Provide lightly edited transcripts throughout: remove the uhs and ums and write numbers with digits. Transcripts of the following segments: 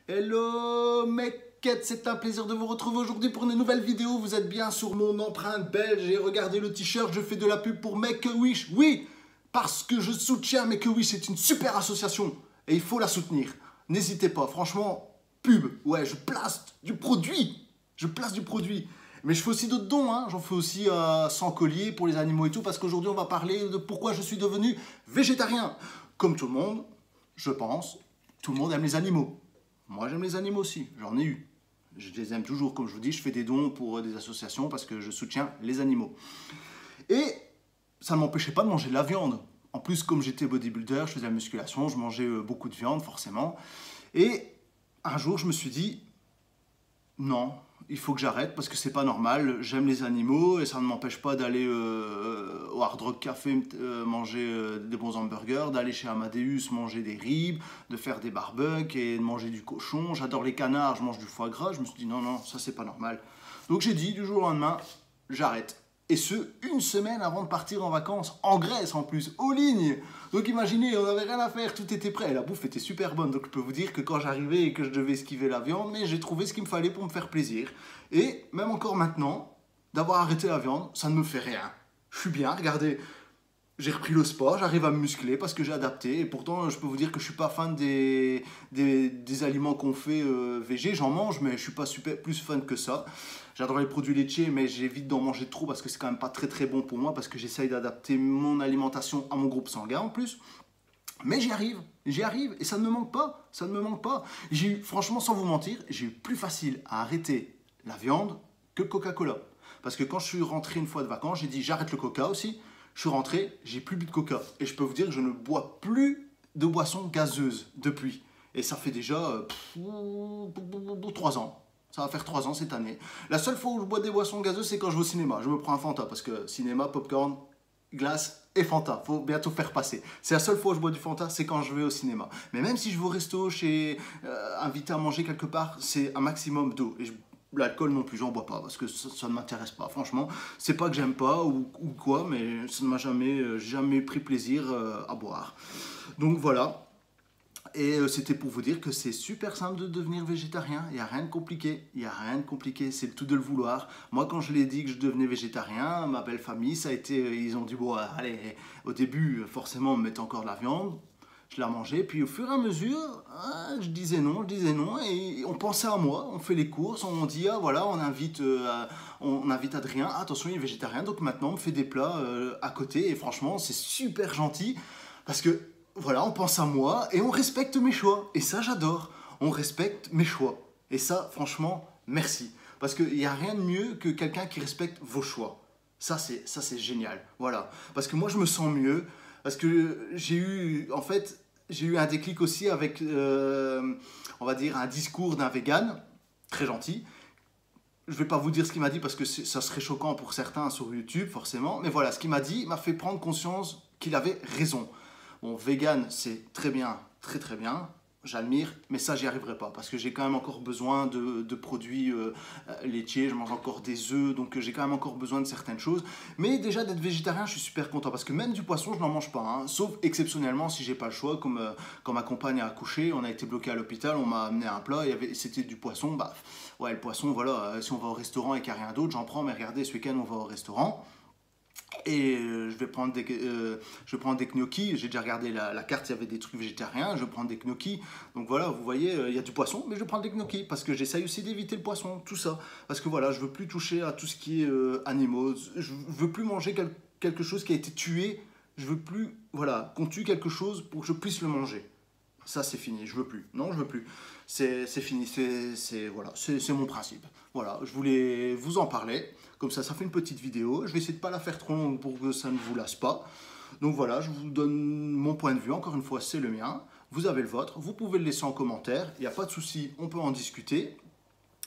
Hello mec, c'est un plaisir de vous retrouver aujourd'hui pour une nouvelle vidéo. Vous êtes bien sur mon empreinte belge et regardez le t-shirt, je fais de la pub pour Make-A-Wish. Oui, parce que je soutiens Make-A-Wish, c'est une super association et il faut la soutenir. N'hésitez pas, franchement, pub, ouais, je place du produit. Mais je fais aussi d'autres dons, hein. J'en fais aussi sans collier pour les animaux et tout, parce qu'aujourd'hui on va parler de pourquoi je suis devenu végétarien. Comme tout le monde, je pense, tout le monde aime les animaux. Moi j'aime les animaux aussi, j'en ai eu. Je les aime toujours, comme je vous dis, je fais des dons pour des associations parce que je soutiens les animaux. Et ça ne m'empêchait pas de manger de la viande. En plus, comme j'étais bodybuilder, je faisais la musculation, je mangeais beaucoup de viande forcément. Et un jour je me suis dit, non, il faut que j'arrête parce que c'est pas normal, j'aime les animaux et ça ne m'empêche pas d'aller au Hard Rock Café manger des bons hamburgers, d'aller chez Amadeus manger des ribs, de faire des barbecues et de manger du cochon. J'adore les canards, je mange du foie gras. Je me suis dit non, ça c'est pas normal. Donc j'ai dit du jour au lendemain, j'arrête. Et ce, une semaine avant de partir en vacances, en Grèce en plus, aux lignes. Donc imaginez, on n'avait rien à faire, tout était prêt. Et la bouffe était super bonne, donc je peux vous dire que quand j'arrivais et que je devais esquiver la viande, mais j'ai trouvé ce qu'il me fallait pour me faire plaisir. Et même encore maintenant, d'avoir arrêté la viande, ça ne me fait rien. Je suis bien, regardez, j'ai repris le sport, j'arrive à me muscler parce que j'ai adapté. Et pourtant, je peux vous dire que je ne suis pas fan des aliments qu'on fait végé. J'en mange, mais je ne suis pas plus fan que ça. J'adore les produits laitiers, mais j'évite d'en manger trop parce que c'est quand même pas très bon pour moi, parce que j'essaye d'adapter mon alimentation à mon groupe sanguin en plus. Mais j'y arrive, et ça ne me manque pas, franchement, sans vous mentir, j'ai eu plus facile à arrêter la viande que le Coca-Cola. Parce que quand je suis rentré une fois de vacances, j'ai dit j'arrête le Coca aussi. Je suis rentré, j'ai plus bu de Coca. Et je peux vous dire que je ne bois plus de boissons gazeuses depuis. Et ça fait déjà 3 ans. Ça va faire 3 ans cette année. La seule fois où je bois des boissons gazeuses, c'est quand je vais au cinéma. Je me prends un Fanta parce que cinéma, popcorn, glace et Fanta. Faut bientôt faire passer. C'est la seule fois où je bois du Fanta, c'est quand je vais au cinéma. Mais même si je vais au resto, invité à manger quelque part, c'est un maximum d'eau. Et l'alcool non plus, j'en bois pas parce que ça ne m'intéresse pas. Franchement, c'est pas que j'aime pas ou quoi, mais ça ne m'a jamais pris plaisir à boire. Donc voilà. Et c'était pour vous dire que c'est super simple de devenir végétarien. Il n'y a rien de compliqué. C'est le tout de le vouloir. Moi, quand je l'ai dit que je devenais végétarien, ma belle famille, ça a été, ils ont dit bon, allez. Au début, forcément, on me mettait encore de la viande. Je la mangeais, puis au fur et à mesure, je disais non, et on pensait à moi, on fait les courses, on dit, ah voilà, on invite Adrien, attention, il est végétarien, donc maintenant on me fait des plats à côté, et franchement, c'est super gentil, parce que, voilà, on pense à moi, et on respecte mes choix, et ça j'adore, on respecte mes choix, et ça, franchement, merci, parce qu'il n'y a rien de mieux que quelqu'un qui respecte vos choix, ça c'est génial, voilà, parce que moi je me sens mieux, parce que j'ai eu un déclic aussi avec, on va dire, un discours d'un vegan, très gentil. Je ne vais pas vous dire ce qu'il m'a dit parce que ça serait choquant pour certains sur YouTube, forcément. Mais voilà, ce qu'il m'a dit m'a fait prendre conscience qu'il avait raison. Bon, vegan, c'est très bien, très bien. J'admire, mais ça, j'y arriverai pas parce que j'ai quand même encore besoin de produits laitiers, je mange encore des œufs, donc j'ai quand même encore besoin de certaines choses. Mais déjà, d'être végétarien, je suis super content parce que même du poisson, je n'en mange pas, hein, sauf exceptionnellement si j'ai pas le choix, comme quand ma compagne a accouché, on a été bloqué à l'hôpital, on m'a amené un plat, c'était du poisson, bah ouais, le poisson, voilà, si on va au restaurant et qu'il n'y a rien d'autre, j'en prends, mais regardez, ce week-end, on va au restaurant. Et je vais prendre des gnocchis. J'ai déjà regardé la carte, il y avait des trucs végétariens. Je vais prendre des gnocchis. Donc voilà, vous voyez, il y a du poisson, mais je vais prendre des gnocchis parce que j'essaye aussi d'éviter le poisson, tout ça. Parce que voilà, je veux plus toucher à tout ce qui est animaux. Je veux plus manger quelque chose qui a été tué. Je veux plus, voilà, qu'on tue quelque chose pour que je puisse le manger. Ça, c'est fini, je veux plus. Non, je veux plus. C'est fini, voilà, c'est mon principe. Voilà, je voulais vous en parler. Comme ça fait une petite vidéo. Je vais essayer de ne pas la faire trop longue pour que ça ne vous lasse pas. Donc voilà, je vous donne mon point de vue. Encore une fois, c'est le mien. Vous avez le vôtre. Vous pouvez le laisser en commentaire. Il n'y a pas de souci, on peut en discuter.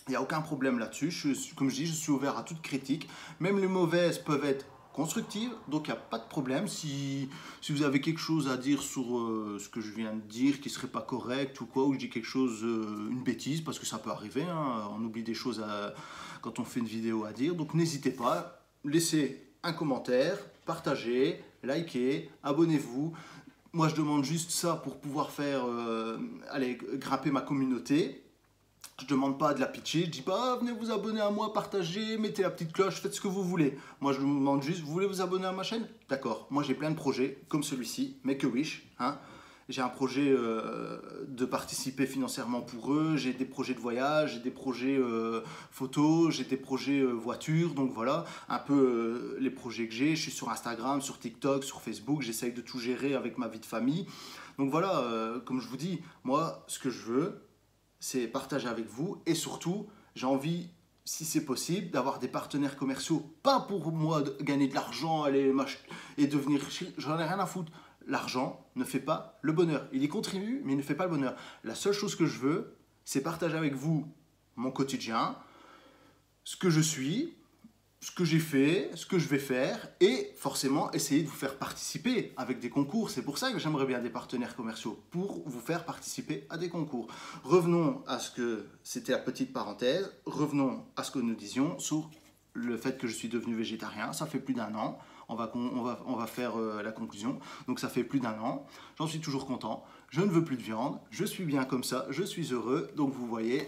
Il n'y a aucun problème là-dessus. Comme je dis, je suis ouvert à toute critique. Même les mauvaises peuvent être constructive, donc il n'y a pas de problème. Si vous avez quelque chose à dire sur ce que je viens de dire qui ne serait pas correct ou quoi, ou je dis quelque chose, une bêtise, parce que ça peut arriver, hein, on oublie des choses quand on fait une vidéo à dire, donc n'hésitez pas, laissez un commentaire, partagez, likez, abonnez-vous. Moi je demande juste ça pour pouvoir faire, grimper ma communauté. Je demande pas de la pitcher, je dis pas ah, venez vous abonner à moi, partagez, mettez la petite cloche, faites ce que vous voulez. Moi je vous demande juste, vous voulez vous abonner à ma chaîne? D'accord, moi j'ai plein de projets comme celui-ci, Make a Wish. Hein. J'ai un projet de participer financièrement pour eux, j'ai des projets de voyage, j'ai des projets photos, j'ai des projets voitures, donc voilà un peu les projets que j'ai. Je suis sur Instagram, sur TikTok, sur Facebook, j'essaye de tout gérer avec ma vie de famille. Donc voilà, comme je vous dis, moi ce que je veux, c'est partager avec vous et surtout, j'ai envie, si c'est possible, d'avoir des partenaires commerciaux, pas pour moi de gagner de l'argent aller et devenir riche, j'en ai rien à foutre. L'argent ne fait pas le bonheur. Il y contribue, mais il ne fait pas le bonheur. La seule chose que je veux, c'est partager avec vous mon quotidien, ce que je suis, ce que j'ai fait, ce que je vais faire et forcément essayer de vous faire participer avec des concours. C'est pour ça que j'aimerais bien des partenaires commerciaux, pour vous faire participer à des concours. Revenons à ce que c'était la petite parenthèse, revenons à ce que nous disions sur le fait que je suis devenu végétarien. Ça fait plus d'1 an, on va faire la conclusion. Donc ça fait plus d'1 an, j'en suis toujours content, je ne veux plus de viande, je suis bien comme ça, je suis heureux. Donc vous voyez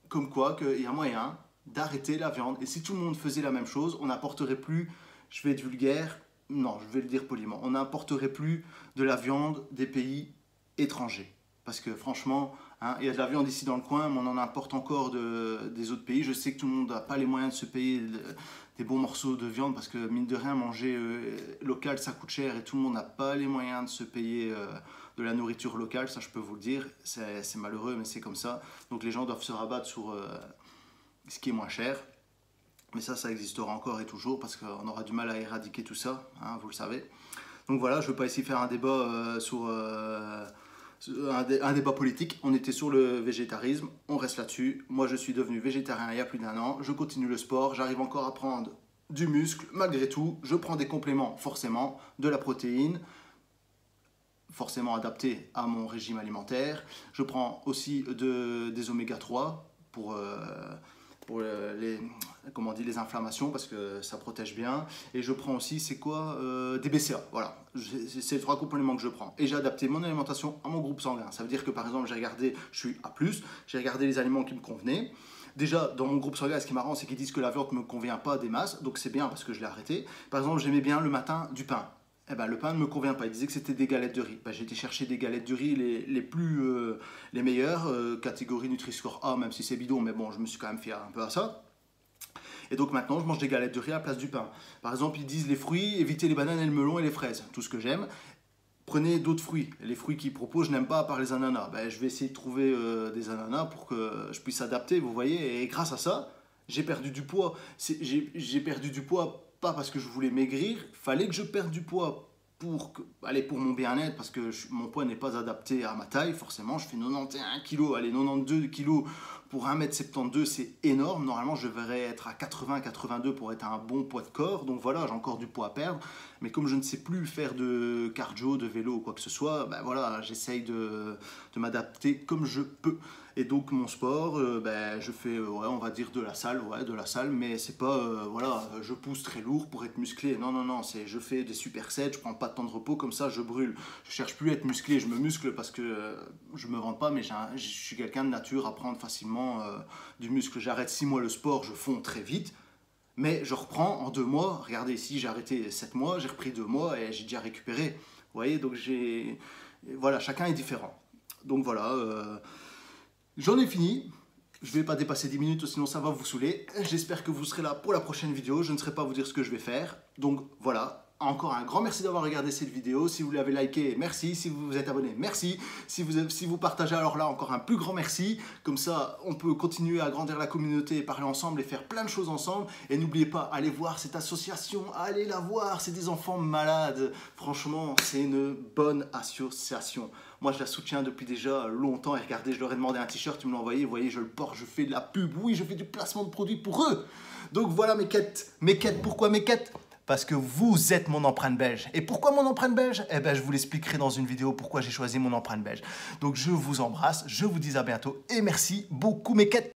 comme quoi qu'il y a moyen d'arrêter la viande. Et si tout le monde faisait la même chose, on n'apporterait plus, je vais être vulgaire, non, je vais le dire poliment, on n'importerait plus de la viande des pays étrangers. Parce que franchement, hein, il y a de la viande ici dans le coin, mais on en importe encore des autres pays. Je sais que tout le monde n'a pas les moyens de se payer des bons morceaux de viande, parce que mine de rien, manger local, ça coûte cher, et tout le monde n'a pas les moyens de se payer de la nourriture locale, ça je peux vous le dire. C'est malheureux, mais c'est comme ça. Donc les gens doivent se rabattre sur ce qui est moins cher, mais ça existera encore et toujours parce qu'on aura du mal à éradiquer tout ça, hein, vous le savez. Donc voilà, je ne veux pas ici faire un débat sur un débat politique. On était sur le végétarisme, on reste là-dessus. Moi je suis devenu végétarien il y a plus d'1 an, je continue le sport, j'arrive encore à prendre du muscle malgré tout, je prends des compléments forcément, de la protéine, forcément adapté à mon régime alimentaire. Je prends aussi des oméga 3 pour les inflammations, parce que ça protège bien. Et je prends aussi, c'est quoi, des BCA. Voilà, c'est les 3 compléments que je prends. Et j'ai adapté mon alimentation à mon groupe sanguin. Ça veut dire que par exemple, j'ai regardé, je suis A+, j'ai regardé les aliments qui me convenaient. Déjà, dans mon groupe sanguin, ce qui est marrant, c'est qu'ils disent que la viande ne me convient pas des masses, donc c'est bien parce que je l'ai arrêté. Par exemple, j'aimais bien le matin du pain. Eh ben, le pain ne me convient pas. Il disait que c'était des galettes de riz. Ben, j'ai été chercher des galettes de riz les meilleures, catégorie Nutri-Score A, même si c'est bidon, mais bon, je me suis quand même fier un peu à ça. Et donc maintenant, je mange des galettes de riz à la place du pain. Par exemple, ils disent les fruits, évitez les bananes et le melon et les fraises, tout ce que j'aime. Prenez d'autres fruits. Les fruits qu'ils proposent, je n'aime pas à part les ananas. Ben, je vais essayer de trouver des ananas pour que je puisse s'adapter, vous voyez. Et grâce à ça, j'ai perdu du poids. J'ai perdu du poids pas parce que je voulais maigrir, il fallait que je perde du poids pour mon bien-être, parce que mon poids n'est pas adapté à ma taille, forcément. Je fais 91 kg, allez, 92 kg pour 1m72, c'est énorme. Normalement, je devrais être à 80-82 pour être à un bon poids de corps. Donc voilà, j'ai encore du poids à perdre. Mais comme je ne sais plus faire de cardio, de vélo ou quoi que ce soit, ben voilà, j'essaye de m'adapter comme je peux. Et donc mon sport, je fais, ouais, on va dire de la salle, mais c'est pas, voilà, je pousse très lourd pour être musclé. Non, non, non, je fais des supersets, je prends pas de temps de repos, comme ça je brûle. Je cherche plus à être musclé, je me muscle parce que je me vante pas, mais je suis quelqu'un de nature à prendre facilement du muscle. J'arrête 6 mois le sport, je fonds très vite. Mais je reprends en 2 mois. Regardez ici, j'ai arrêté 7 mois, j'ai repris 2 mois et j'ai déjà récupéré. Vous voyez, donc voilà, chacun est différent. Donc voilà, j'en ai fini. Je ne vais pas dépasser 10 minutes, sinon ça va vous saouler. J'espère que vous serez là pour la prochaine vidéo. Je ne saurais pas vous dire ce que je vais faire. Donc voilà. Encore un grand merci d'avoir regardé cette vidéo. Si vous l'avez liké, merci. Si vous vous êtes abonné, merci. Si vous partagez, alors là, encore un plus grand merci. Comme ça, on peut continuer à agrandir la communauté et parler ensemble et faire plein de choses ensemble. Et n'oubliez pas, allez voir cette association. Allez la voir, c'est des enfants malades. Franchement, c'est une bonne association. Moi, je la soutiens depuis déjà longtemps. Et regardez, je leur ai demandé un t-shirt, ils me l'ont envoyé. Vous voyez, je le porte, je fais de la pub. Oui, je fais du placement de produits pour eux. Donc voilà mes quêtes. Mes quêtes, pourquoi mes quêtes ? Parce que vous êtes mon empreinte belge. Et pourquoi mon empreinte belge? Eh bien, je vous l'expliquerai dans une vidéo pourquoi j'ai choisi mon empreinte belge. Donc, je vous embrasse, je vous dis à bientôt et merci beaucoup mes quêtes.